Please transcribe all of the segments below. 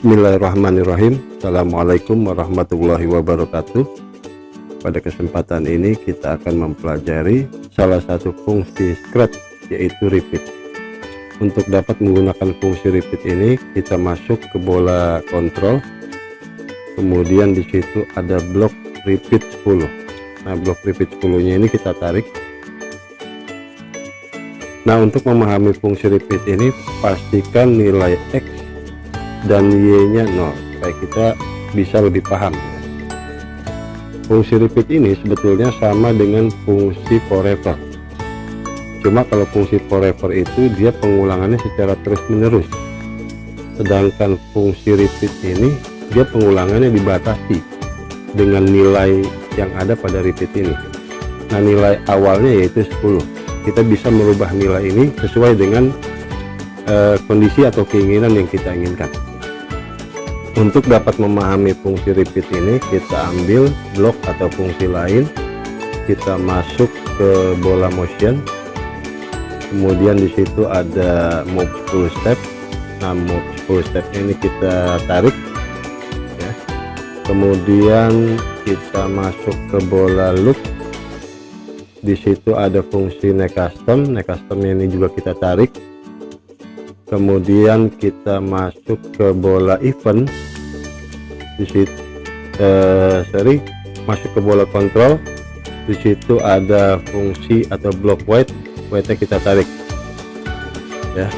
Bismillahirrahmanirrahim. Assalamualaikum warahmatullahi wabarakatuh. Pada kesempatan ini kita akan mempelajari salah satu fungsi scratch, yaitu repeat. Untuk dapat menggunakan fungsi repeat ini, kita masuk ke bola kontrol, kemudian di situ ada blok repeat 10. Nah, blok repeat 10 nya ini kita tarik. Nah, untuk memahami fungsi repeat ini, pastikan nilai X dan Y nya 0 supaya kita bisa lebih paham. Fungsi repeat ini sebetulnya sama dengan fungsi forever, cuma kalau fungsi forever itu dia pengulangannya secara terus menerus, sedangkan fungsi repeat ini dia pengulangannya dibatasi dengan nilai yang ada pada repeat ini. Nah, nilai awalnya yaitu 10. Kita bisa merubah nilai ini sesuai dengan kondisi atau keinginan yang kita inginkan. Untuk dapat memahami fungsi repeat ini, kita ambil blok atau fungsi lain, kita masuk ke bola motion, kemudian di situ ada move full step. Nah, move full step ini kita tarik ya. Kemudian kita masuk ke bola loop, di situ ada fungsi next custom. Next custom ini juga kita tarik. Kemudian kita masuk ke bola event, di situ masuk ke bola kontrol, di situ ada fungsi atau blok wait nya kita tarik ya.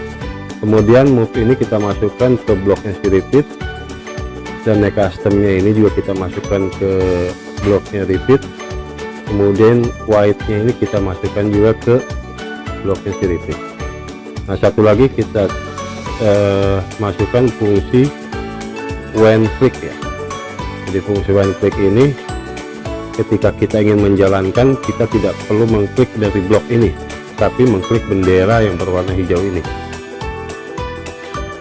Kemudian move ini kita masukkan ke bloknya si repeat, dan next customnya ini juga kita masukkan ke bloknya repeat. Kemudian white nya ini kita masukkan juga ke bloknya si repeat. Nah, satu lagi kita masukkan fungsi when click ya. Jadi fungsi when click ini ketika kita ingin menjalankan, kita tidak perlu mengklik dari blok ini, tapi mengklik bendera yang berwarna hijau ini.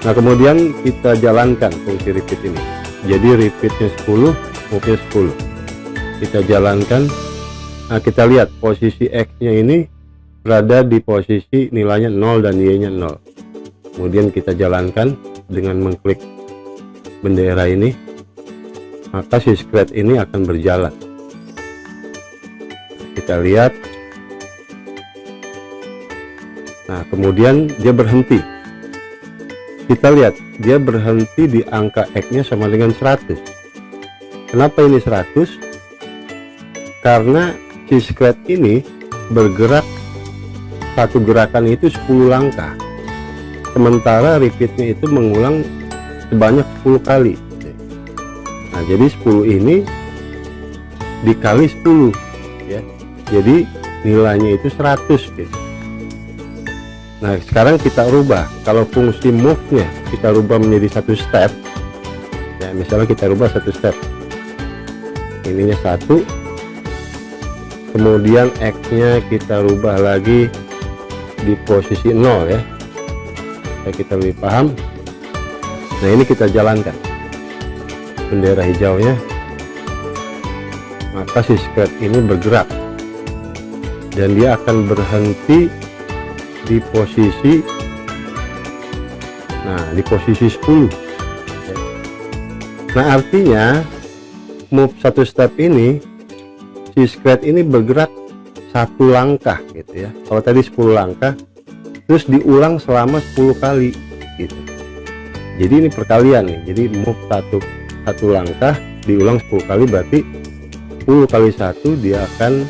Nah, kemudian kita jalankan fungsi repeat ini. Jadi repeatnya 10, move-nya 10. Kita jalankan. Nah, kita lihat posisi X nya ini berada di posisi nilainya 0 dan Y nya 0. Kemudian kita jalankan dengan mengklik bendera ini, maka si scratch ini akan berjalan. Kita lihat. Nah, kemudian dia berhenti. Kita lihat dia berhenti di angka X nya sama dengan 100. Kenapa ini 100? Karena si scratch ini bergerak satu gerakan itu 10 langkah, sementara repeatnya itu mengulang sebanyak 10 kali. Nah, jadi 10 ini dikali 10 ya, jadi nilainya itu 100 gitu. Nah, sekarang kita rubah. Kalau fungsi move nya kita rubah menjadi satu step ya, misalnya kita rubah satu step, ininya 1, kemudian X nya kita rubah lagi di posisi 0 ya, supaya kita lebih paham. Nah, ini kita jalankan bendera hijaunya, maka si scratch ini bergerak dan dia akan berhenti di posisi, nah, di posisi 10 ya. Nah, artinya move satu step ini si scratch ini bergerak satu langkah gitu ya. Kalau tadi 10 langkah, terus diulang selama 10 kali gitu. Jadi ini perkalian nih. Jadi move satu langkah diulang 10 kali, berarti 10 kali 1 dia akan,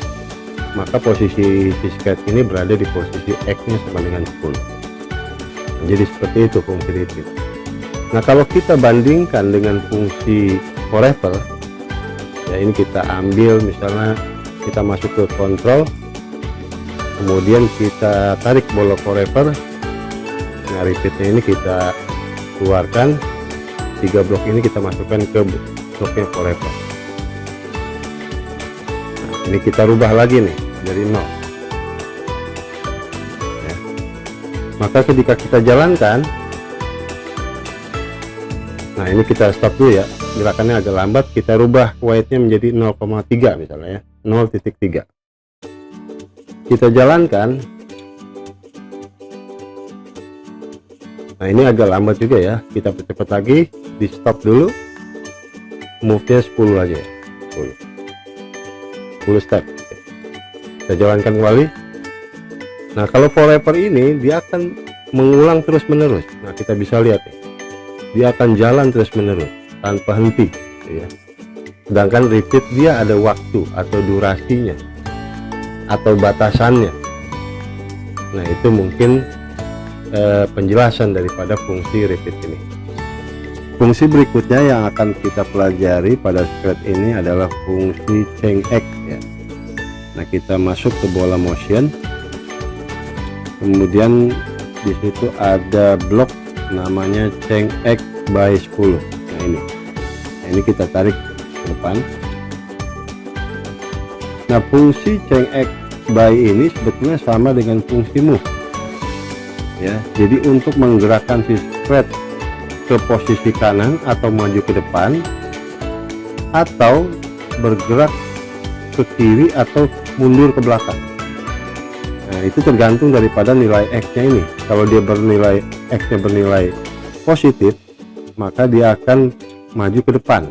maka posisi si scratch ini berada di posisi X nya sama dengan 10. Nah, jadi seperti itu fungsi repeat. Nah, kalau kita bandingkan dengan fungsi forever ya, ini kita ambil misalnya kita masuk ke kontrol, kemudian kita tarik bola forever. Nah, repeatnya ini kita keluarkan, 3 blok ini kita masukkan ke bloknya forever. Nah, ini kita rubah lagi nih dari 0 ya. Maka ketika kita jalankan, nah, ini kita stop dulu ya, gerakannya agak lambat, kita rubah weight-nya menjadi 0,3 misalnya ya, 0,3. Kita jalankan. Nah, Nah ini agak lambat juga ya, kita percepat lagi, di stop dulu, move-nya 10 aja ya, 10 step. Kita jalankan kembali. Nah kalau forever ini dia akan mengulang terus menerus. Nah kita bisa lihat ya, dia akan jalan terus menerus tanpa henti ya. Sedangkan repeat dia ada waktu atau durasinya atau batasannya. Nah itu mungkin penjelasan daripada fungsi repeat ini. Fungsi berikutnya yang akan kita pelajari pada script ini adalah fungsi change X ya. Nah kita masuk ke bola motion, kemudian di situ ada blok namanya change X by 10. Nah ini kita tarik ke depan. Nah fungsi change X by ini sebetulnya sama dengan fungsi move ya. Jadi untuk menggerakkan si spread ke posisi kanan atau maju ke depan, atau bergerak ke kiri atau mundur ke belakang. Nah itu tergantung daripada nilai X nya ini. Kalau dia bernilai X nya bernilai positif, maka dia akan maju ke depan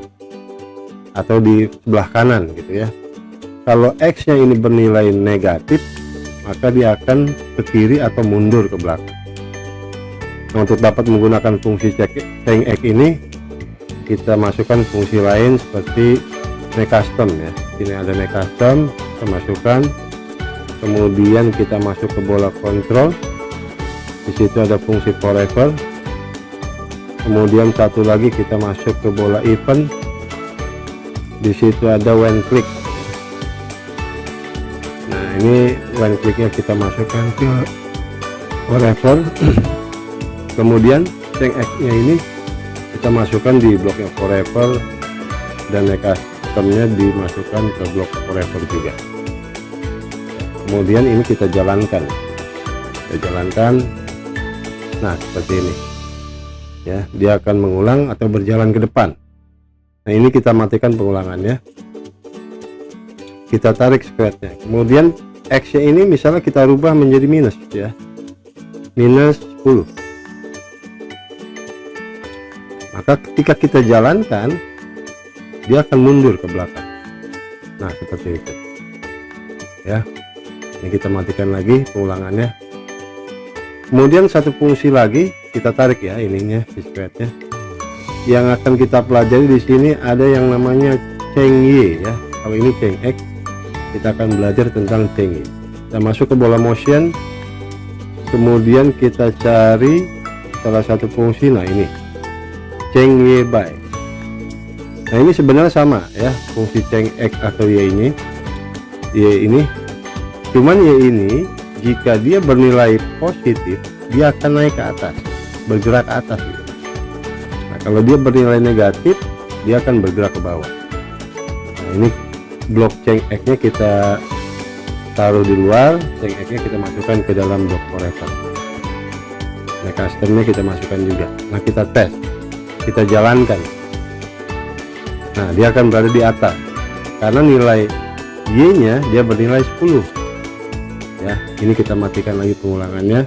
atau di sebelah kanan gitu ya. Kalau X nya ini bernilai negatif, maka dia akan ke kiri atau mundur ke belakang. Nah, untuk dapat menggunakan fungsi change X ini, kita masukkan fungsi lain seperti make custom ya. Ini ada make custom, kita masukkan, kemudian kita masuk ke bola control. Di situ ada fungsi forever. Kemudian satu lagi kita masuk ke bola event. Di situ ada when click. Nah ini when clicknya kita masukkan ke forever. Kemudian change X nya ini kita masukkan di bloknya forever, dan make customnya dimasukkan ke blok forever juga. Kemudian ini kita jalankan, nah seperti ini ya, dia akan mengulang atau berjalan ke depan. Nah ini kita matikan pengulangannya, kita tarik square-nya, kemudian X nya ini misalnya kita rubah menjadi minus ya, minus 10. Maka ketika kita jalankan, dia akan mundur ke belakang. Nah seperti itu ya. Ini kita matikan lagi pengulangannya. Kemudian satu fungsi lagi kita tarik ya, ininya discrete-nya. Yang akan kita pelajari di sini ada yang namanya change Y ya. Kalau ini change X, kita akan belajar tentang change Y. Kita masuk ke bola motion, kemudian kita cari salah satu fungsi. Nah ini change Y by. Nah ini sebenarnya sama ya, fungsi change X atau Y ini, cuman Y ini jika dia bernilai positif, dia akan naik ke atas, bergerak ke atas gitu. Nah kalau dia bernilai negatif, dia akan bergerak ke bawah. Nah ini blok change X nya kita taruh di luar, change X nya kita masukkan ke dalam blok forever. Nah customnya kita masukkan juga. Nah kita tes, kita jalankan. Nah dia akan berada di atas karena nilai Y nya dia bernilai 10 ya. Ini kita matikan lagi pengulangannya,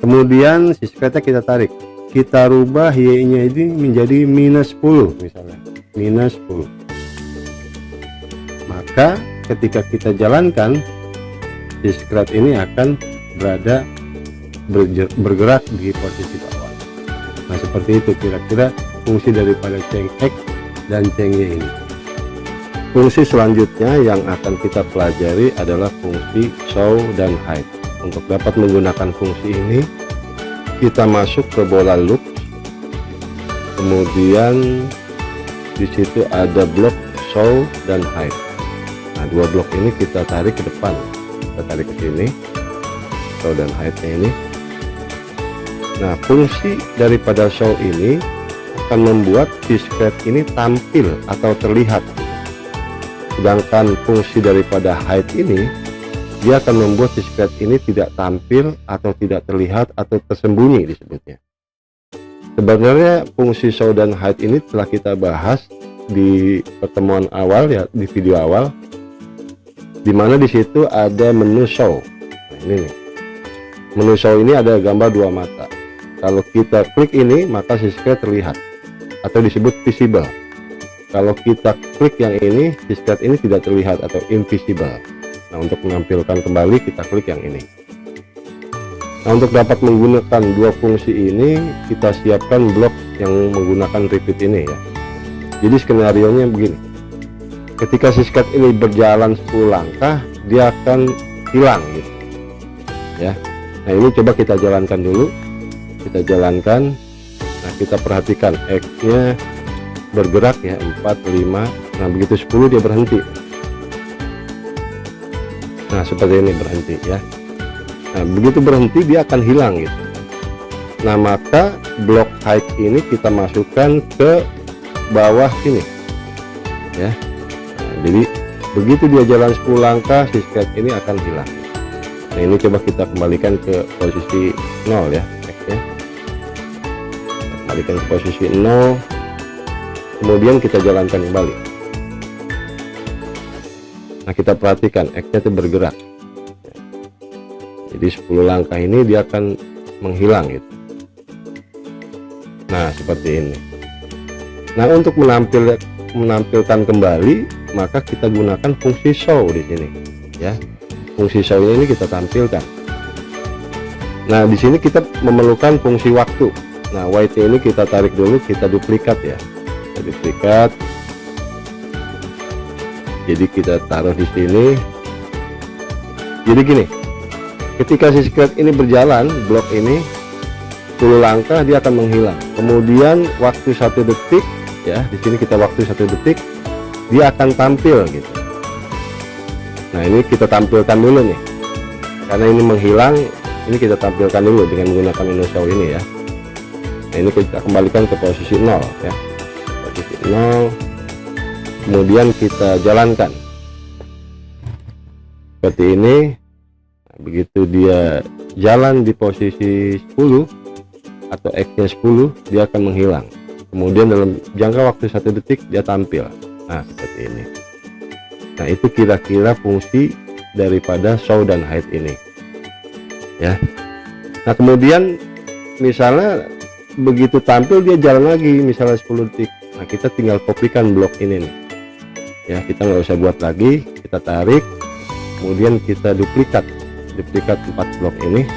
kemudian si square-nya kita tarik, kita rubah Y nya ini menjadi minus 10 misalnya, minus 10. Maka ketika kita jalankan, si square ini akan bergerak di posisi bawah. Nah seperti itu kira-kira fungsi daripada change X dan change Y ini. Fungsi selanjutnya yang akan kita pelajari adalah fungsi show dan hide. Untuk dapat menggunakan fungsi ini, kita masuk ke bola loop, kemudian di situ ada blok show dan hide. Nah dua blok ini kita tarik ke depan, kita tarik ke sini, show dan hide-nya ini. Nah fungsi daripada show ini akan membuat si square ini tampil atau terlihat, sedangkan fungsi daripada hide ini dia akan membuat si square ini tidak tampil atau tidak terlihat atau tersembunyi disebutnya. Sebenarnya fungsi show dan hide ini telah kita bahas di pertemuan awal ya, di video awal, dimana di situ ada menu show. Nah, ini nih, menu show ini ada gambar dua mata. Kalau kita klik ini maka subscribe terlihat atau disebut visible. Kalau kita klik yang ini, subscribe ini tidak terlihat atau invisible. Nah, untuk menampilkan kembali kita klik yang ini. Nah, untuk dapat menggunakan dua fungsi ini, kita siapkan blok yang menggunakan repeat ini ya. Jadi skenario nya begini. Ketika subscribe ini berjalan 10 langkah, dia akan hilang gitu. Ya. Nah, ini coba kita jalankan dulu. Kita jalankan. Nah, kita perhatikan X-nya bergerak ya, 4, 5. Nah, begitu 10 dia berhenti. Nah, seperti ini berhenti ya. Nah, begitu berhenti dia akan hilang gitu. Nah, maka blok height ini kita masukkan ke bawah sini ya. Nah, jadi begitu dia jalan 10 langkah, subscribe ini akan hilang. Nah, ini coba kita kembalikan ke posisi 0 ya, X-nya. Kembalikan ke posisi 0, kemudian kita jalankan kembali. Nah, kita perhatikan X-nya itu bergerak. Jadi 10 langkah ini dia akan menghilang gitu. Nah, seperti ini. Nah, untuk menampilkan kembali maka kita gunakan fungsi show di sini ya. Fungsi show ini kita tampilkan. Nah, di sini kita memerlukan fungsi waktu. Nah, YT ini kita tarik dulu, kita duplikat ya. Kita duplikat. Jadi kita taruh di sini. Jadi gini. Ketika subscribe ini berjalan, blok ini 10 langkah dia akan menghilang. Kemudian waktu 1 detik ya, di sini kita waktu 1 detik dia akan tampil gitu. Nah, ini kita tampilkan dulu nih. Karena ini menghilang, ini kita tampilkan dulu dengan menggunakan menu show ini ya. Nah, ini kita kembalikan ke posisi 0 ya. Posisi 0. Kemudian kita jalankan. Seperti ini. Nah, begitu dia jalan di posisi 10 atau X-nya 10, dia akan menghilang. Kemudian dalam jangka waktu 1 detik dia tampil. Nah, seperti ini. Nah, itu kira-kira fungsi daripada show dan hide ini ya. Nah, kemudian misalnya begitu tampil dia jalan lagi misalnya 10 detik. Nah, kita tinggal kopikan blok ini nih ya, kita nggak usah buat lagi, kita tarik, kemudian kita duplikat 4 blok ini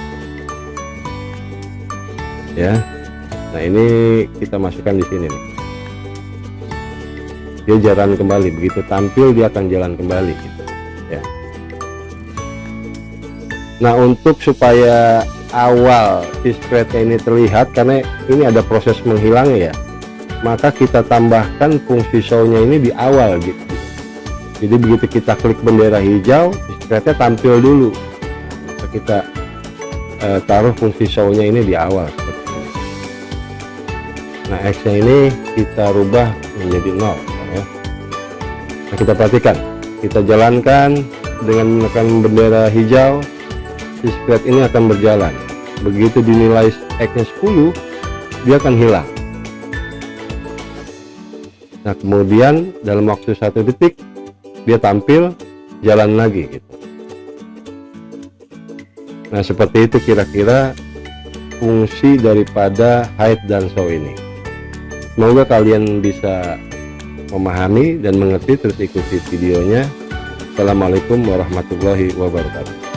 ya. Nah, ini kita masukkan di sini nih. Dia jalan kembali, begitu tampil dia akan jalan kembali gitu ya. Nah, untuk supaya awal subscribe ini terlihat, karena ini ada proses menghilang ya, maka kita tambahkan fungsi show-nya ini di awal gitu. Jadi begitu kita klik bendera hijau, subscribe-nya tampil dulu. Maka kita taruh fungsi show-nya ini di awal seperti ini. Nah, X-nya ini kita rubah menjadi 0 ya. Nah, kita perhatikan, kita jalankan dengan menekan bendera hijau, subscribe ini akan berjalan. Begitu dinilai X-nya 10, dia akan hilang. Nah, kemudian dalam waktu 1 detik dia tampil, jalan lagi gitu. Nah, seperti itu kira-kira fungsi daripada hide dan show ini. Semoga kalian bisa memahami dan mengerti, terus ikuti videonya. Assalamualaikum warahmatullahi wabarakatuh.